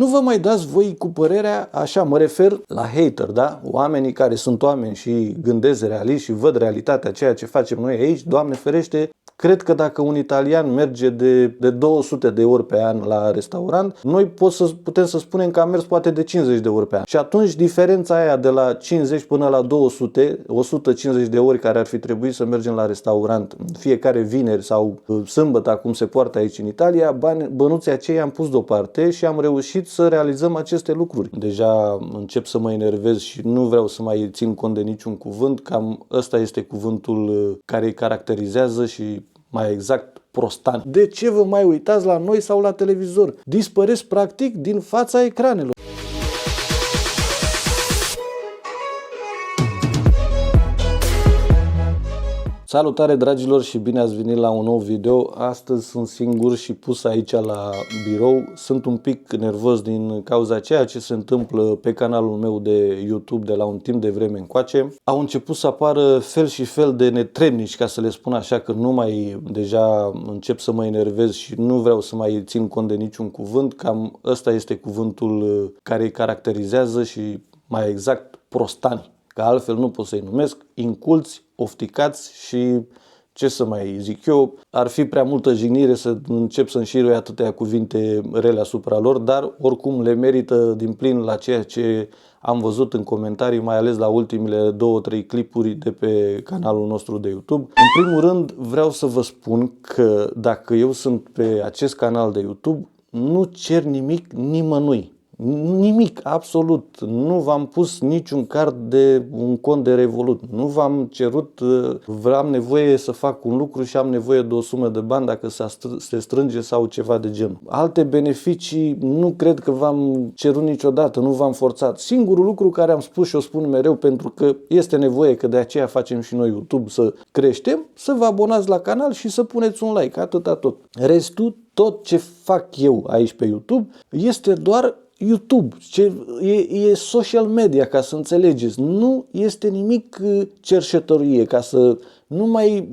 Nu vă mai dați voi cu părerea, așa mă refer la hater, da? Oamenii care sunt oameni și gândesc realist și văd realitatea, ceea ce facem noi aici, Doamne ferește. Cred că dacă un italian merge de 200 de ori pe an la restaurant, noi putem să spunem că a mers poate de 50 de ori pe an. Și atunci diferența aia de la 50 până la 200, 150 de ori care ar fi trebuit să mergem la restaurant fiecare vineri sau sâmbătă, cum se poartă aici în Italia, bănuții aceia am pus deoparte și am reușit să realizăm aceste lucruri. Deja încep să mă enervez și nu vreau să mai țin cont de niciun cuvânt, cam ăsta este cuvântul care îi caracterizează și mai exact prostani. De ce vă mai uitați la noi sau la televizor? Dispăreți practic din fața ecranelor. Salutare dragilor și bine ați venit la un nou video. Astăzi sunt singur și pus aici la birou. Sunt un pic nervos din cauza ceea ce se întâmplă pe canalul meu de YouTube de la un timp de vreme încoace. Au început să apară fel și fel de netrebnici, ca să le spun așa, că nu mai deja încep să mă enervez și nu vreau să mai țin cont de niciun cuvânt. Cam ăsta este cuvântul care îi caracterizează și mai exact prostani. Că altfel nu pot să-i numesc, inculți, ofticați și ce să mai zic eu, ar fi prea multă jignire să încep să înșirui atâtea cuvinte rele asupra lor, dar oricum le merită din plin la ceea ce am văzut în comentarii, mai ales la ultimele 2-3 clipuri de pe canalul nostru de YouTube. În primul rând vreau să vă spun că dacă eu sunt pe acest canal de YouTube, nu cer nimic nimănui. Nimic, absolut. Nu v-am pus niciun card de un cont de Revolut. Nu v-am cerut, am nevoie să fac un lucru și am nevoie de o sumă de bani dacă se strânge sau ceva de genul. Alte beneficii nu cred că v-am cerut niciodată, nu v-am forțat. Singurul lucru care am spus și o spun mereu, pentru că este nevoie, că de aceea facem și noi YouTube să creștem, să vă abonați la canal și să puneți un like, atâta tot. Restul, tot ce fac eu aici pe YouTube, este doar YouTube, e social media, ca să înțelegeți. Nu este nimic cerșetorie, ca să nu mai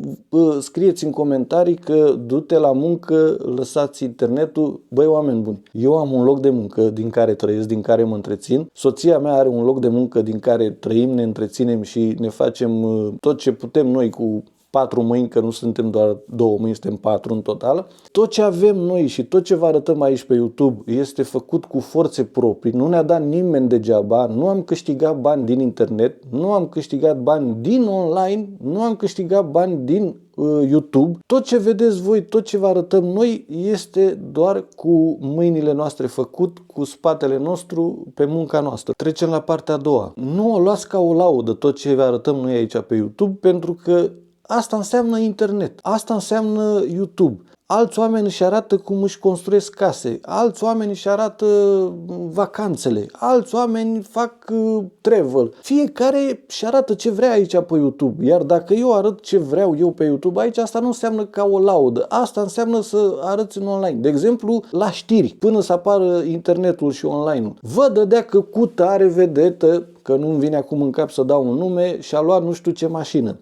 scrieți în comentarii că du-te la muncă, lăsați internetul. Băi, oameni buni, eu am un loc de muncă din care trăiesc, din care mă întrețin. Soția mea are un loc de muncă din care trăim, ne întreținem și ne facem tot ce putem noi cu 4 mâini, că nu suntem doar 2 mâini, suntem 4 în total. Tot ce avem noi și tot ce vă arătăm aici pe YouTube este făcut cu forțe proprii, nu ne-a dat nimeni degeaba, nu am câștigat bani din internet, nu am câștigat bani din online, nu am câștigat bani din YouTube. Tot ce vedeți voi, tot ce vă arătăm noi este doar cu mâinile noastre făcut, cu spatele nostru, pe munca noastră. Trecem la partea a doua. Nu o luați ca o laudă tot ce vă arătăm noi aici pe YouTube, pentru că asta înseamnă internet, asta înseamnă YouTube. Alți oameni își arată cum își construiesc case, alți oameni își arată vacanțele, alți oameni fac travel. Fiecare își arată ce vrea aici pe YouTube. Iar dacă eu arăt ce vreau eu pe YouTube aici, asta nu înseamnă ca o laudă. Asta înseamnă să arăți în online. De exemplu, la știri, până să apară internetul și online-ul. Vă dădea că cutare vedetă, că nu-mi vine acum în cap să dau un nume, și-a luat nu știu ce mașină.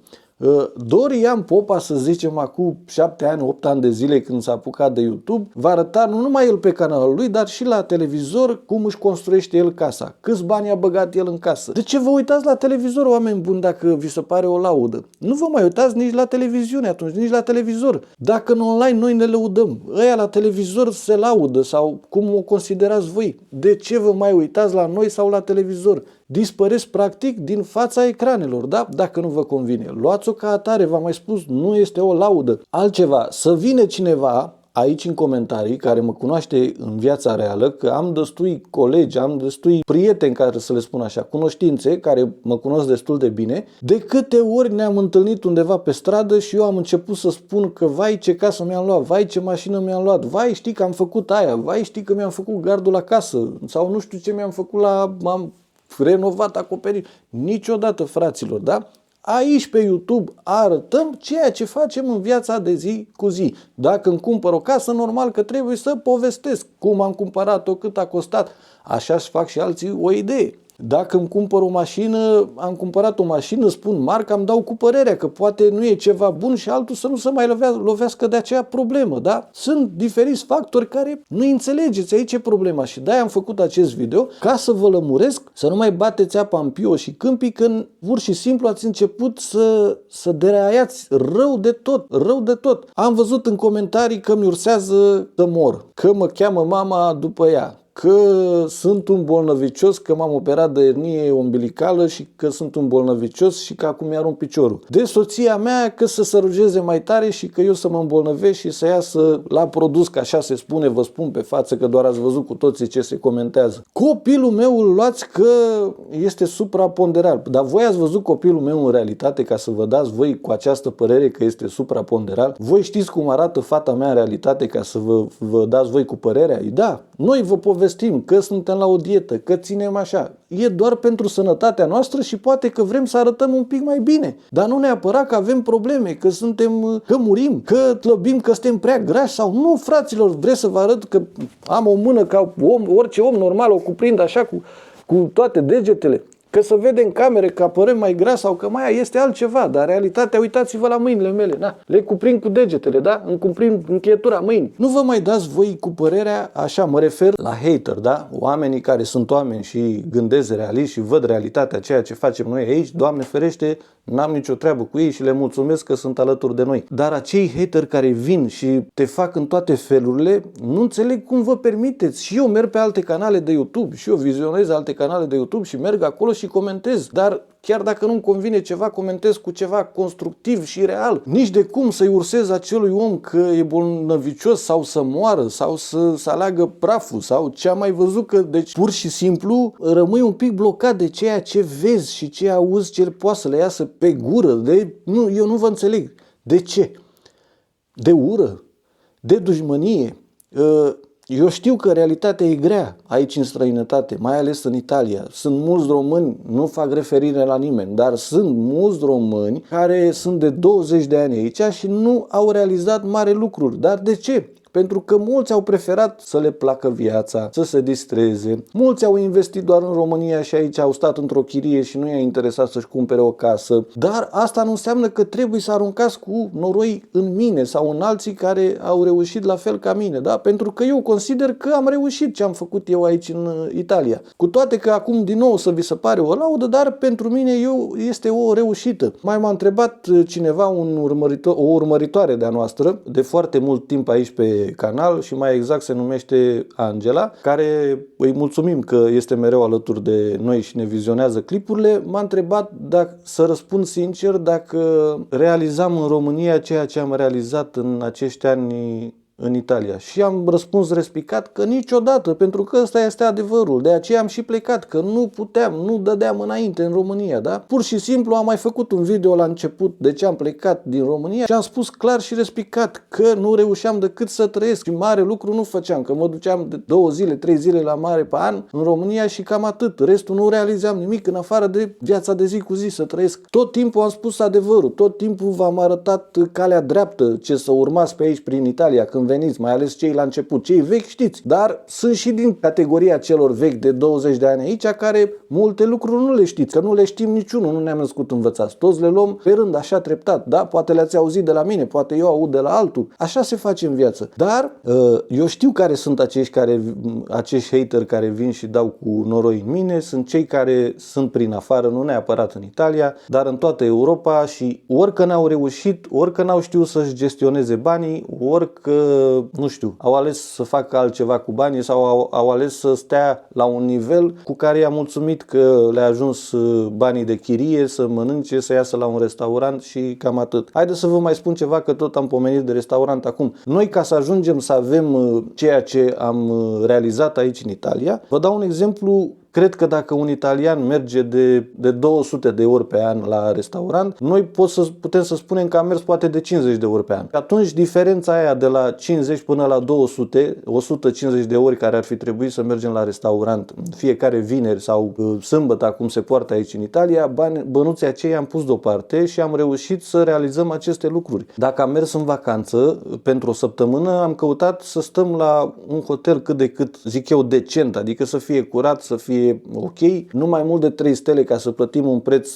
Dorian Popa, să zicem, acum 7 ani, 8 ani de zile, când s-a apucat de YouTube, va arăta nu numai el pe canalul lui, dar și la televizor cum își construiește el casa, câți bani a băgat el în casă. De ce vă uitați la televizor, oameni buni, dacă vi se pare o laudă? Nu vă mai uitați nici la televiziune atunci, nici la televizor. Dacă în online noi ne lăudăm, ăia la televizor se laudă sau cum o considerați voi. De ce vă mai uitați la noi sau la televizor? Dispăreți practic din fața ecranelor, da? Dacă nu vă convine. Luați-o ca atare, v-am mai spus, nu este o laudă. Altceva, să vină cineva aici în comentarii, care mă cunoaște în viața reală, că am destui colegi, am destui prieteni, care să le spun așa, cunoștințe, care mă cunosc destul de bine, de câte ori ne-am întâlnit undeva pe stradă și eu am început să spun că vai ce casă mi-am luat, vai ce mașină mi-am luat, vai știi că am făcut aia, vai știi că mi-am făcut gardul la casă sau nu știu ce mi-am făcut am renovat acoperiș. Niciodată, fraților, da? Aici pe YouTube arătăm ceea ce facem în viața de zi cu zi. Dacă îmi cumpăr o casă, normal că trebuie să povestesc cum am cumpărat-o, cât a costat. Așa își fac și alții o idee. Dacă îmi cumpăr o mașină, am cumpărat o mașină, spun marca, îmi dau cu părerea că poate nu e ceva bun și altul să nu se mai lovească de aceea problemă, da? Sunt diferiți factori care nu înțelegeți, aici e problema și de-aia am făcut acest video ca să vă lămuresc, să nu mai bateți apa în pio și câmpii când pur și simplu ați început să dereaiați rău de tot. Am văzut în comentarii că mi ursează să mor, că mă cheamă mama după ea, că sunt un bolnăvicios, că m-am operat de ernie umbilicală și că sunt un bolnăvicios și că acum mi-arunc piciorul. De soția mea că să se rugeze mai tare și că eu să mă îmbolnăvesc și să iasă la produs, că așa se spune, vă spun pe față că doar ați văzut cu toții ce se comentează. Copilul meu îl luați că este supraponderal. Dar voi ați văzut copilul meu în realitate ca să vă dați voi cu această părere că este supraponderal? Voi știți cum arată fata mea în realitate ca să vă dați voi cu părerea? Da, noi vă povestim că suntem la o dietă, că ținem așa. E doar pentru sănătatea noastră și poate că vrem să arătăm un pic mai bine. Dar nu neapărat că avem probleme, că murim, că slăbim, că suntem prea grași sau nu, fraților, vreți să vă arăt că am o mână ca orice om normal, o cuprind așa cu toate degetele. Că să vede în camere că apărăm mai gras sau că mai este altceva, dar realitatea, uitați-vă la mâinile mele, da? Le cuprind cu degetele, da? Îmi cuprind încheietura mâinii. Nu vă mai dați voi cu părerea, așa mă refer la hater, da? Oamenii care sunt oameni și gândesc realist și văd realitatea, ceea ce facem noi aici, Doamne ferește, n-am nicio treabă cu ei și le mulțumesc că sunt alături de noi. Dar acei hateri care vin și te fac în toate felurile, nu înțeleg cum vă permiteți. Și eu merg pe alte canale de YouTube și eu vizionez alte canale de YouTube și merg acolo și comentez. Dar chiar dacă nu-mi convine ceva, comentez cu ceva constructiv și real. Nici de cum să-i ursez acelui om că e bolnăvicios sau să moară sau să aleagă praful sau ce am mai văzut că, deci, pur și simplu rămâi un pic blocat de ceea ce vezi și ce auzi, ce poate să le iasă pe gură. Eu nu vă înțeleg. De ce? De ură? De dușmănie? Eu știu că realitatea e grea aici în străinătate, mai ales în Italia. Sunt mulți români, nu fac referire la nimeni, dar sunt mulți români care sunt de 20 de ani aici și nu au realizat mare lucruri. Dar de ce? Pentru că mulți au preferat să le placă viața, să se distreze. Mulți au investit doar în România și aici au stat într-o chirie și nu i-a interesat să-și cumpere o casă. Dar asta nu înseamnă că trebuie să aruncați cu noroi în mine sau în alții care au reușit la fel ca mine. Da? Pentru că eu consider că am reușit ce am făcut eu aici în Italia. Cu toate că acum din nou să vi se pare o laudă, dar pentru mine este o reușită. Mai m-a întrebat cineva, o urmăritoare de-a noastră, de foarte mult timp aici pe canal și mai exact se numește Angela, care îi mulțumim că este mereu alături de noi și ne vizionează clipurile. M-a întrebat să răspund sincer dacă realizam în România ceea ce am realizat în acești ani în Italia. Și am răspuns respicat că niciodată, pentru că ăsta este adevărul. De aceea am și plecat, că nu puteam, nu dădeam înainte în România, da? Pur și simplu am mai făcut un video la început de ce am plecat din România și am spus clar și respicat că nu reușeam decât să trăiesc și mare lucru nu făceam, că mă duceam de 2 zile, 3 zile la mare pe an în România și cam atât. Restul nu realizam nimic în afară de viața de zi cu zi, să trăiesc. Tot timpul am spus adevărul, tot timpul v-am arătat calea dreaptă ce să urmați pe aici prin Italia când veniți, mai ales cei la început, cei vechi știți, dar sunt și din categoria celor vechi de 20 de ani aici care multe lucruri nu le știți, că nu le știm niciunul, nu ne-am născut învățați. Toți le luăm pe rând, așa treptat, da? Poate le-ați auzit de la mine, poate eu aud de la altul. Așa se face în viață. Dar eu știu care sunt acești hateri care vin și dau cu noroi în mine, sunt cei care sunt prin afară, nu neapărat în Italia, dar în toată Europa și orică n-au reușit, orică n-au știut să-și gestioneze banii, orică nu știu, au ales să facă altceva cu banii sau au ales să stea la un nivel cu care i-a mulțumit că le-a ajuns banii de chirie, să mănânce, să iasă la un restaurant și cam atât. Haideți să vă mai spun ceva, că tot am pomenit de restaurant acum. Noi, ca să ajungem să avem ceea ce am realizat aici în Italia, vă dau un exemplu. Cred că dacă un italian merge de 200 de ori pe an la restaurant, noi putem să spunem că a mers poate de 50 de ori pe an. Atunci diferența aia de la 50 până la 200, 150 de ori care ar fi trebuit să mergem la restaurant fiecare vineri sau sâmbătă, cum se poartă aici în Italia, bănuții aceia am pus deoparte și am reușit să realizăm aceste lucruri. Dacă am mers în vacanță pentru o săptămână, am căutat să stăm la un hotel cât de cât, zic eu, decent, adică să fie curat, să fie e ok, nu mai mult de 3 stele ca să plătim un preț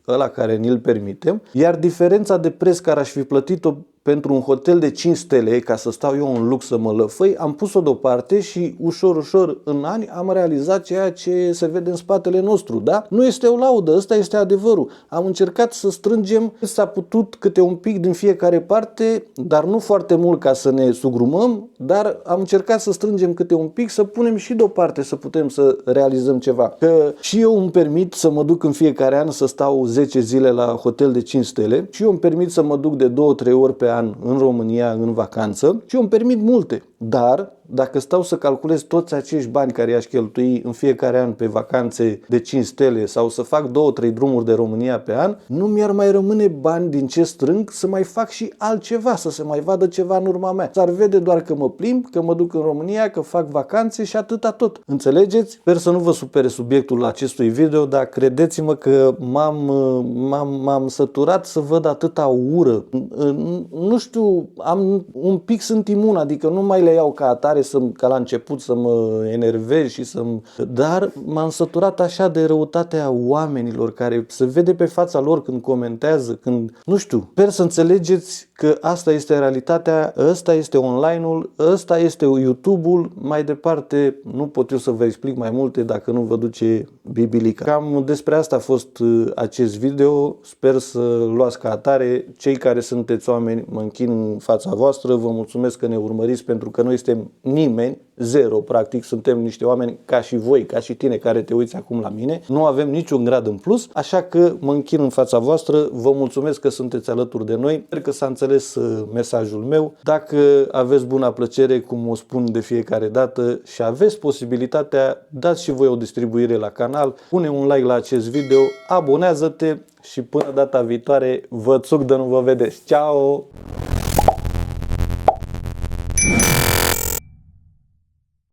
ăla care ni-l permitem, iar diferența de preț care aș fi plătit-o pentru un hotel de 5 stele, ca să stau eu în lux să mă lăfăi, am pus-o deoparte și ușor, ușor, în ani, am realizat ceea ce se vede în spatele nostru, da? Nu este o laudă, ăsta este adevărul. Am încercat să strângem cât s-a putut, câte un pic din fiecare parte, dar nu foarte mult ca să ne sugrumăm, dar am încercat să strângem câte un pic, să punem și deoparte, să putem să realizăm ceva. Că și eu îmi permit să mă duc în fiecare an să stau 10 zile la hotel de 5 stele și eu îmi permit să mă duc de 2-3 ori pe an în România în vacanță și eu îmi permit multe, dar dacă stau să calculez toți acești bani care i-aș cheltui în fiecare an pe vacanțe de 5 stele sau să fac 2-3 drumuri de România pe an, nu mi-ar mai rămâne bani din ce strâng să mai fac și altceva, să se mai vadă ceva în urma mea. S-ar vede doar că mă plimb, că mă duc în România, că fac vacanțe și atâta tot. Înțelegeți? Sper să nu vă supere subiectul acestui video, dar credeți-mă că m-am săturat să văd atâta ură. Nu știu, un pic sunt imun, adică nu mai le iau ca atare ca la început să mă enervez și dar m-am săturat așa de răutatea oamenilor care se vede pe fața lor când comentează, când, nu știu, sper să înțelegeți că asta este realitatea, ăsta este online-ul, ăsta este YouTube-ul, mai departe nu pot eu să vă explic mai multe dacă nu vă duce bibilica. Cam despre asta a fost acest video, sper să luați ca atare. Cei care sunteți oameni, mă închin în fața voastră, vă mulțumesc că ne urmăriți pentru că noi suntem nimeni, zero, practic, suntem niște oameni ca și voi, ca și tine care te uiți acum la mine, nu avem niciun grad în plus, așa că mă închin în fața voastră, vă mulțumesc că sunteți alături de noi, sper că s-a înțeles mesajul meu, dacă aveți buna plăcere, cum o spun de fiecare dată și aveți posibilitatea, dați și voi o distribuire la canal, pune un like la acest video, abonează-te și până data viitoare vă țuc de nu vă vedeți. Ciao!